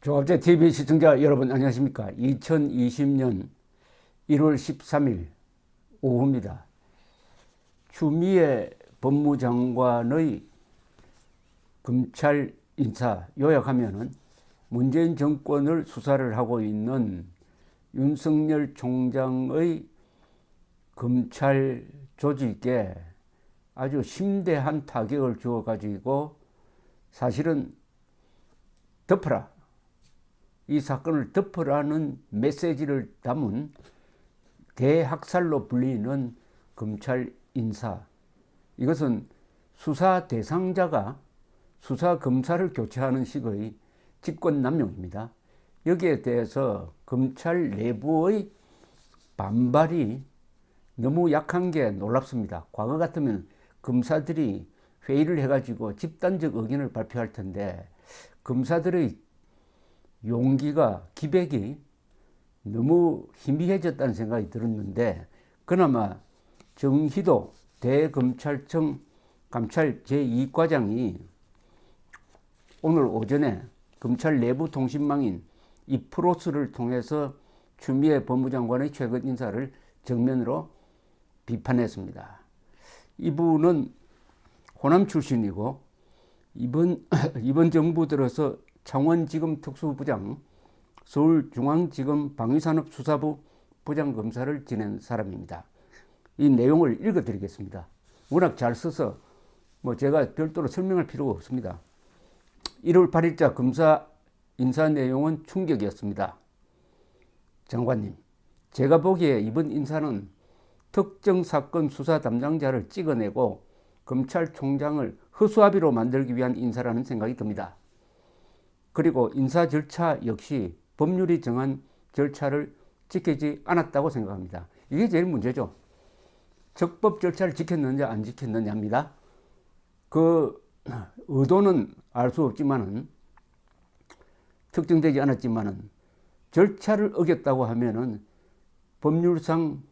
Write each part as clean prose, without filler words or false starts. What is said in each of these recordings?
조갑제 TV 시청자 여러분 안녕하십니까? 2020년 1월 13일 오후입니다. 추미애 법무장관의 검찰 인사 요약하면은 문재인 정권을 수사를 하고 있는 윤석열 총장의 검찰 조직에 아주 심대한 타격을 주어 가지고 사실은 덮어라, 이 사건을 덮으라는 메시지를 담은 대학살로 불리는 검찰 인사, 이것은 수사 대상자가 수사 검사를 교체하는 식의 직권남용입니다. 여기에 대해서 검찰 내부의 반발이 너무 약한 게 놀랍습니다. 과거 같으면 검사들이 회의를 해가지고 집단적 의견을 발표할 텐데 검사들의 용기가, 기백이 너무 희미해졌다는 생각이 들었는데, 그나마 정희도 대검찰청 감찰 제2과장이 오늘 오전에 검찰 내부 통신망인 이프로스를 통해서 추미애 법무장관의 최근 인사를 정면으로 비판했습니다. 이분은 호남 출신이고 이번 정부 들어서 창원지검 특수부장, 서울중앙지검 방위산업수사부 부장검사를 지낸 사람입니다. 이 내용을 읽어드리겠습니다. 워낙 잘 써서 제가 별도로 설명할 필요가 없습니다. 1월 8일자 검사 인사 내용은 충격이었습니다. 장관님, 제가 보기에 이번 인사는 특정 사건 수사 담당자를 찍어내고 검찰총장을 허수아비로 만들기 위한 인사라는 생각이 듭니다. 그리고 인사 절차 역시 법률이 정한 절차를 지키지 않았다고 생각합니다. 이게 제일 문제죠. 적법 절차를 지켰느냐 안 지켰느냐입니다. 그 의도는 알 수 없지만은, 특정되지 않았지만은 절차를 어겼다고 하면은 법률상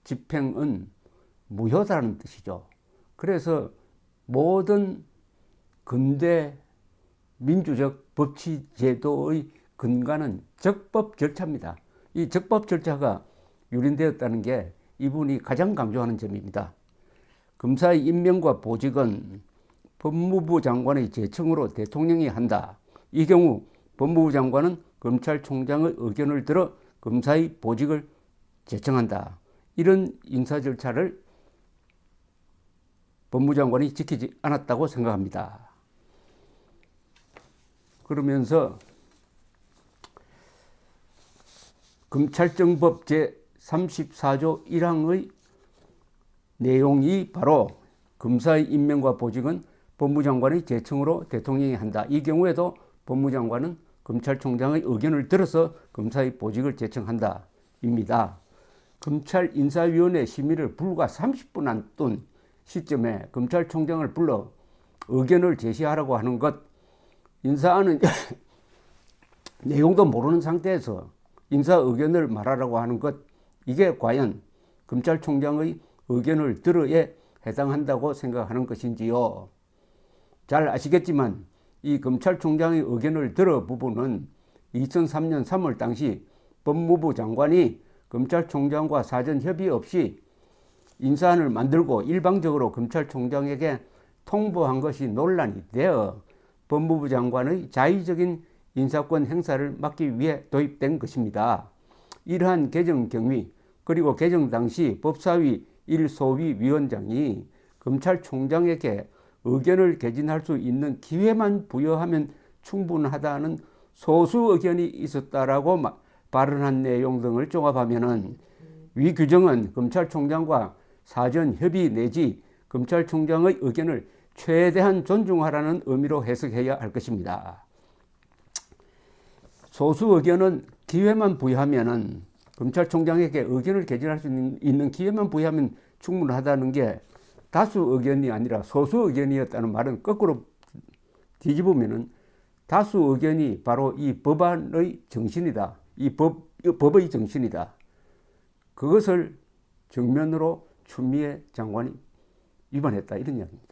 집행은 무효다는 뜻이죠. 그래서 모든 근대 민주적 법치 제도의 근간은 적법 절차입니다. 이 적법 절차가 유린되었다는 게 이분이 가장 강조하는 점입니다. 검사의 임명과 보직은 법무부 장관의 제청으로 대통령이 한다. 이 경우 법무부 장관은 검찰총장의 의견을 들어 검사의 보직을 제청한다. 이런 인사 절차를 법무장관이 지키지 않았다고 생각합니다. 그러면서 검찰정법 제34조 1항의 내용이 바로 검사의 임명과 보직은 법무장관의 제청으로 대통령이 한다. 이 경우에도 법무장관은 검찰총장의 의견을 들어서 검사의 보직을 제청한다 입니다. 검찰인사위원회 심의를 불과 30분 앞둔 시점에 검찰총장을 불러 의견을 제시하라고 하는 것, 인사안은 내용도 모르는 상태에서 인사 의견을 말하라고 하는 것, 이게 과연 검찰총장의 의견을 들어에 해당한다고 생각하는 것인지요. 잘 아시겠지만 이 검찰총장의 의견을 들어 부분은 2003년 3월 당시 법무부 장관이 검찰총장과 사전 협의 없이 인사안을 만들고 일방적으로 검찰총장에게 통보한 것이 논란이 되어 법무부 장관의 자의적인 인사권 행사를 막기 위해 도입된 것입니다. 이러한 개정 경위, 그리고 개정 당시 법사위 1소위 위원장이 검찰총장에게 의견을 개진할 수 있는 기회만 부여하면 충분하다는 소수 의견이 있었다라고 발언한 내용 등을 종합하면은 위 규정은 검찰총장과 사전 협의 내지 검찰총장의 의견을 최대한 존중하라는 의미로 해석해야 할 것입니다. 소수 의견은 기회만 부여하면은, 검찰총장에게 의견을 개진할 수 있는 기회만 부여하면 충분하다는 게 다수 의견이 아니라 소수 의견이었다는 말은 거꾸로 뒤집으면은 다수 의견이 바로 이 법안의 정신이다. 이 법의 정신이다. 그것을 정면으로 추미애 장관이 위반했다, 이런 이야기입니다.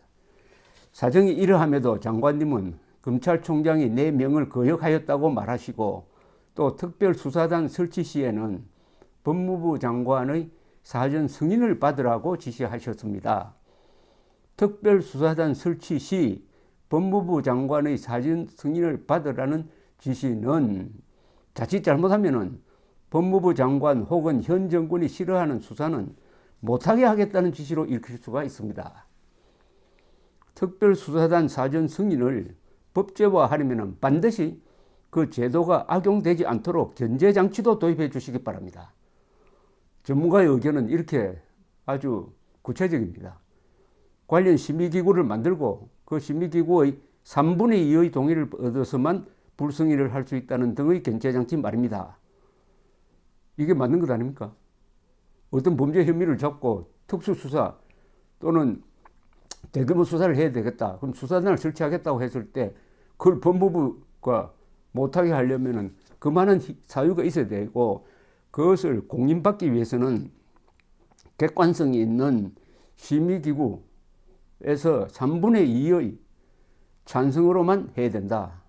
사정이 이러함에도 장관님은 검찰총장이 내 명을 거역하였다고 말하시고 또 특별수사단 설치 시에는 법무부 장관의 사전 승인을 받으라고 지시하셨습니다. 특별수사단 설치 시 법무부 장관의 사전 승인을 받으라는 지시는 자칫 잘못하면 법무부 장관 혹은 현 정권이 싫어하는 수사는 못하게 하겠다는 지시로 읽힐 수가 있습니다. 특별수사단 사전 승인을 법제화하려면 반드시 그 제도가 악용되지 않도록 견제장치도 도입해 주시기 바랍니다. 전문가의 의견은 이렇게 아주 구체적입니다. 관련 심의기구를 만들고 그 심의기구의 3분의 2의 동의를 얻어서만 불승인을 할 수 있다는 등의 견제장치 말입니다. 이게 맞는 것 아닙니까? 어떤 범죄 혐의를 잡고 특수수사 또는 대규모 수사를 해야 되겠다. 그럼 수사단을 설치하겠다고 했을 때 그걸 법무부가 못하게 하려면 그만한 사유가 있어야 되고 그것을 공인받기 위해서는 객관성이 있는 심의기구에서 3분의 2의 찬성으로만 해야 된다.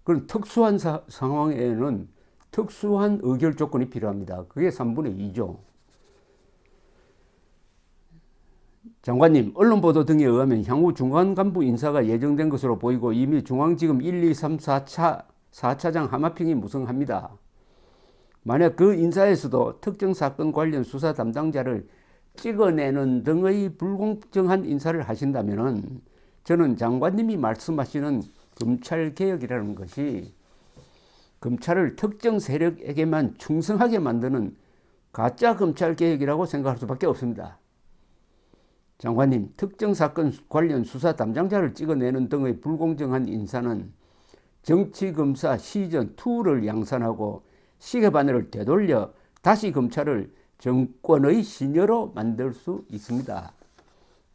그런 특수한 상황에는 특수한 의결 조건이 필요합니다. 그게 3분의 2죠. 장관님, 언론 보도 등에 의하면 향후 중간간부 인사가 예정된 것으로 보이고 이미 중앙지검 1, 2, 3, 4차장 하마평이 무성합니다. 만약 그 인사에서도 특정 사건 관련 수사 담당자를 찍어내는 등의 불공정한 인사를 하신다면 저는 장관님이 말씀하시는 검찰개혁이라는 것이 검찰을 특정 세력에게만 충성하게 만드는 가짜 검찰개혁이라고 생각할 수밖에 없습니다. 장관님, 특정 사건 관련 수사 담당자를 찍어내는 등의 불공정한 인사는 정치검사 시즌 2를 양산하고 시계바늘을 되돌려 다시 검찰을 정권의 시녀로 만들 수 있습니다.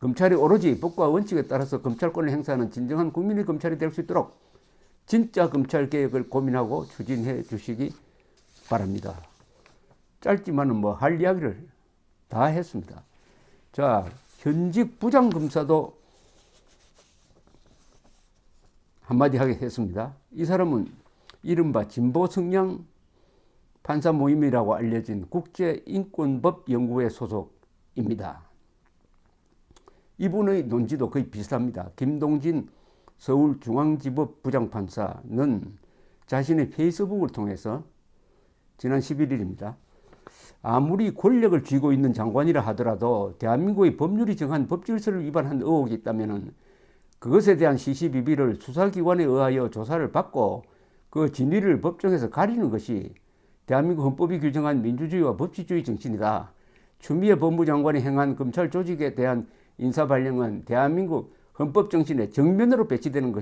검찰이 오로지 법과 원칙에 따라서 검찰권을 행사하는 진정한 국민의 검찰이 될 수 있도록 진짜 검찰개혁을 고민하고 추진해 주시기 바랍니다. 짧지만은 뭐 할 이야기를 다 했습니다. 자, 현직 부장검사도 한마디 하게 했습니다. 이 사람은 이른바 진보 성향 판사 모임이라고 알려진 국제인권법연구회 소속입니다. 이분의 논지도 거의 비슷합니다. 김동진 서울중앙지법 부장판사는 자신의 페이스북을 통해서 지난 11일입니다. 아무리 권력을 쥐고 있는 장관이라 하더라도 대한민국의 법률이 정한 법질서를 위반한 의혹이 있다면 그것에 대한 시시비비를 수사기관에 의하여 조사를 받고 그 진위를 법정에서 가리는 것이 대한민국 헌법이 규정한 민주주의와 법치주의 정신이다. 추미애 법무장관이 행한 검찰 조직에 대한 인사발령은 대한민국 헌법 정신에 정면으로 배치되는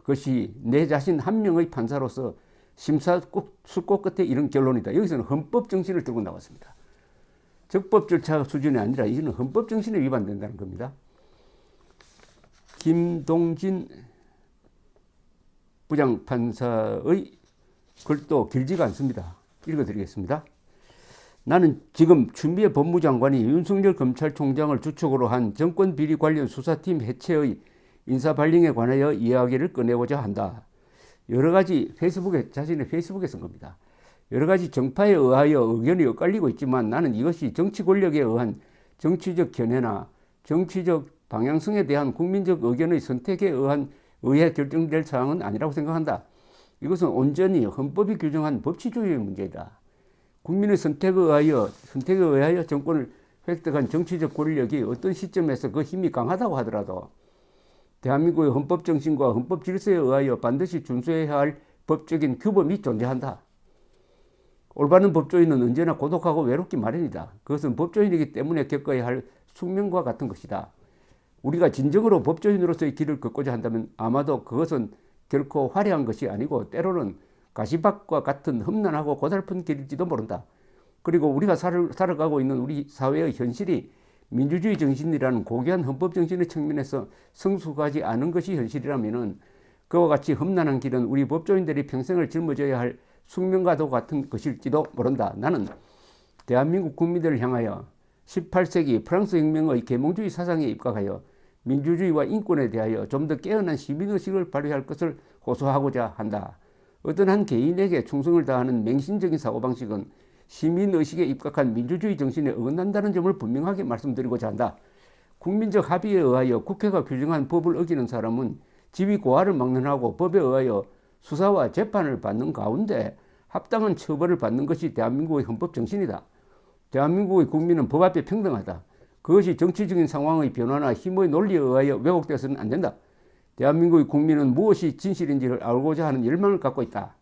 것이 내 자신 한 명의 판사로서 심사숙고 끝에 이런 결론이다. 여기서는 헌법 정신을 들고 나왔습니다. 적법 절차 수준이 아니라 이거는 헌법 정신에 위반된다는 겁니다. 김동진 부장판사의 글도 길지가 않습니다. 읽어드리겠습니다. 나는 지금 추미애 법무장관이 윤석열 검찰총장을 주축으로 한 정권비리 관련 수사팀 해체의 인사발령에 관하여 이야기를 꺼내고자 한다. 여러 가지 자신의 페이스북에 쓴 겁니다. 여러 가지 정파에 의하여 의견이 엇갈리고 있지만 나는 이것이 정치 권력에 의한 정치적 견해나 정치적 방향성에 대한 국민적 의견의 선택에 의해 결정될 사항은 아니라고 생각한다. 이것은 온전히 헌법이 규정한 법치주의의 문제이다. 국민의 선택에 의하여 정권을 획득한 정치적 권력이 어떤 시점에서 그 힘이 강하다고 하더라도 대한민국의 헌법 정신과 헌법 질서에 의하여 반드시 준수해야 할 법적인 규범이 존재한다. 올바른 법조인은 언제나 고독하고 외롭기 마련이다. 그것은 법조인이기 때문에 겪어야 할 숙명과 같은 것이다. 우리가 진정으로 법조인으로서의 길을 걷고자 한다면 아마도 그것은 결코 화려한 것이 아니고 때로는 가시밭과 같은 험난하고 고달픈 길일지도 모른다. 그리고 우리가 살아가고 있는 우리 사회의 현실이 민주주의 정신이라는 고귀한 헌법 정신의 측면에서 성숙하지 않은 것이 현실이라면 그와 같이 험난한 길은 우리 법조인들이 평생을 짊어져야 할 숙명과도 같은 것일지도 모른다. 나는 대한민국 국민들을 향하여 18세기 프랑스 혁명의 계몽주의 사상에 입각하여 민주주의와 인권에 대하여 좀 더 깨어난 시민의식을 발휘할 것을 호소하고자 한다. 어떤 한 개인에게 충성을 다하는 맹신적인 사고방식은 시민의식에 입각한 민주주의 정신에 어긋난다는 점을 분명하게 말씀드리고자 한다. 국민적 합의에 의하여 국회가 규정한 법을 어기는 사람은 지위 고하를 막론하고 법에 의하여 수사와 재판을 받는 가운데 합당한 처벌을 받는 것이 대한민국의 헌법 정신이다. 대한민국의 국민은 법 앞에 평등하다. 그것이 정치적인 상황의 변화나 힘의 논리에 의하여 왜곡되어서는 안 된다. 대한민국의 국민은 무엇이 진실인지를 알고자 하는 열망을 갖고 있다.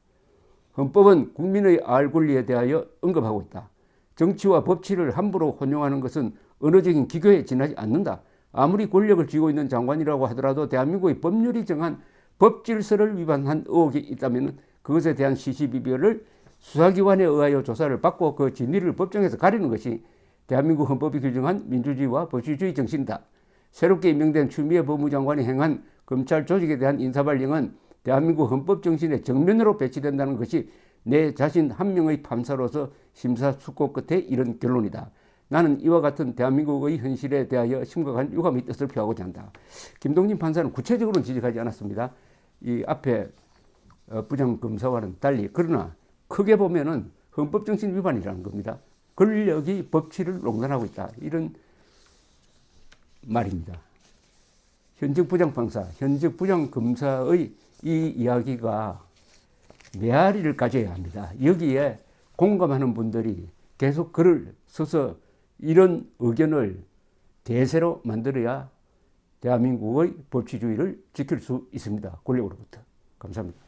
헌법은 국민의 알 권리에 대하여 언급하고 있다. 정치와 법치를 함부로 혼용하는 것은 언어적인 기교에 지나지 않는다. 아무리 권력을 쥐고 있는 장관이라고 하더라도 대한민국의 법률이 정한 법 질서를 위반한 의혹이 있다면 그것에 대한 시시비비를 수사기관에 의하여 조사를 받고 그 진위를 법정에서 가리는 것이 대한민국 헌법이 규정한 민주주의와 법치주의 정신이다. 새롭게 임명된 추미애 법무장관이 행한 검찰 조직에 대한 인사발령은 대한민국 헌법 정신의 정면으로 배치된다는 것이 내 자신 한 명의 판사로서 심사숙고 끝에 이런 결론이다. 나는 이와 같은 대한민국의 현실에 대하여 심각한 유감의 뜻을 표하고자 한다. 김동진 판사는 구체적으로는 지적하지 않았습니다. 이 앞에 부장검사와는 달리 그러나 크게 보면은 헌법정신 위반이라는 겁니다. 권력이 법치를 농단하고 있다. 이런 말입니다. 현직 부장판사, 현직 부장검사의 이 이야기가 메아리를 가져야 합니다. 여기에 공감하는 분들이 계속 글을 써서 이런 의견을 대세로 만들어야 대한민국의 법치주의를 지킬 수 있습니다. 권력으로부터. 감사합니다.